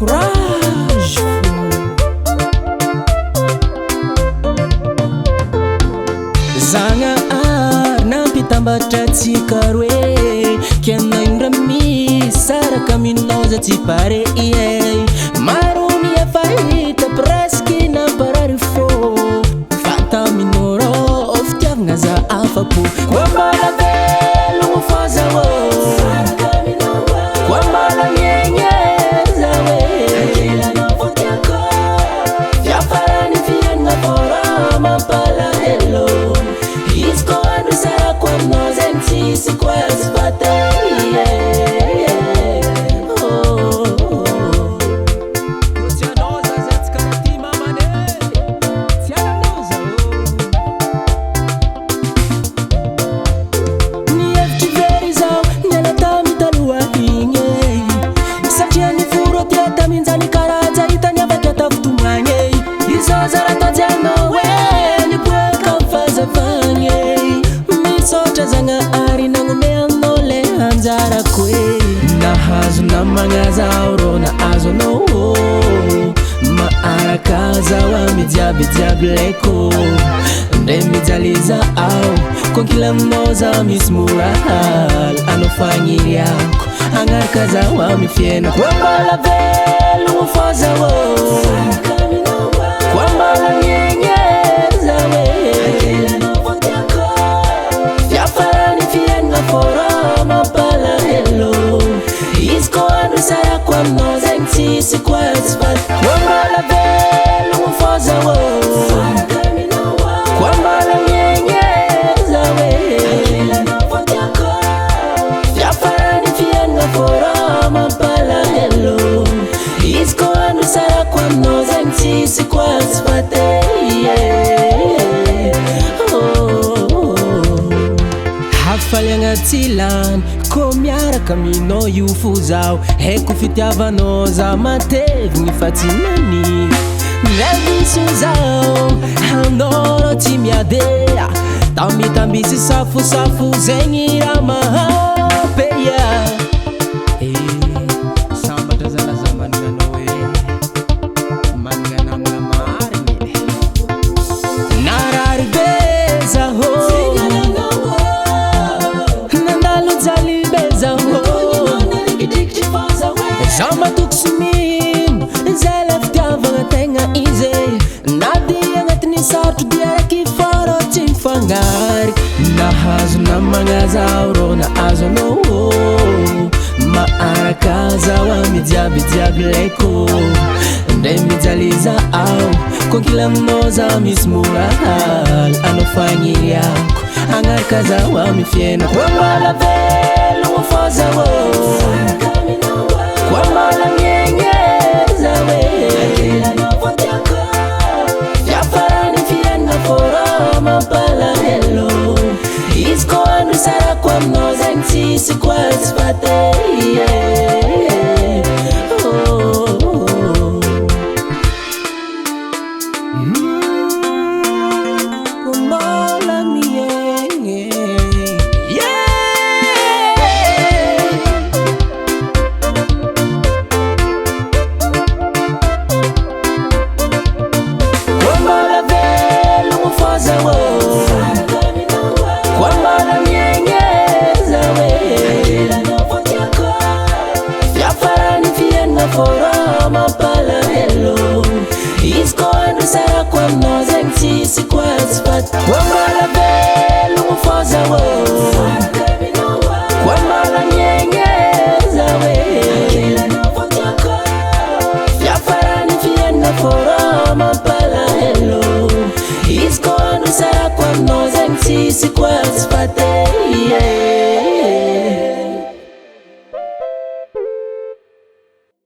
courage Zanahary nampitambatra-tsika roe Kianaindra misaraka aminao za tsy pare Maro miefa hita presque namparary fô Fataminao rô fitiavagna za afapo Koa mbala velogno fô zaho Koa mbala miegny zaho Ankelanao fô tiako Fiafarany fiaignana fô raha mampalahelo Izy koa andro sarako aminao zegny tsisy koa tsy vatay Zanahary nagnomeo le anjarako Nahazo namagna zaho rô nahazo anao Maaraka zaho amy jiaby laiko Ndre mijaly zaho Konkila aminao zaho misy moraly Anao fagniriako Agnaraka zaho amy fiainako Koa mbala velogno fô zaho Koa mbala miegny zaho Fora mampalahelo Izy koa andro sarako aminao zegny tsisy koa tsy vatay Koa mbala velogno fô zaho Koa mbala miegny zaho Ankelanao fô tiako Fiafarany fiaignana fora mampalahelo Izy koa andro sarako aminao zegny tsisy koa tsy vatay Hafaly agnaty lany Koa miaraka aminao io fo zaho Haiko fitiavanao za matevigny fa tsy nani Mireviso zaho Anao rô tsy miadea Tambitambisy safosafo zegny raha mahampy Sambatra zalaza magnanao Magnana marigny Narary be zaho Zaho matoko simino Zay le fitiavagna tegna izy Na dia agnatin'ny sarotro dia raiky fôrô tsy mifagnary Nahazo namagna zaho rô nahazo anao Maaraka zaho amy jiaby laiko Ndre mijaly zaho Konkila aminao zaho misy moraly Anao fagniriako Agnaraka zaho amy fiainako Koa mbala velogno fô zaho Koa mbala miegny zaho Ankelanao fô tiako Fiafarany fiaignana fôra mampalahelo Izy koa andro sarako aminao zegny tsisy koa tsy vatay Koa mbala miegny Koa mbala miegny zaho Ankelanao fô tiako Fiafarany fiaignana fôra mampalahelo Izy koa andro sarako aminao zegny tsisy koa tsy vatay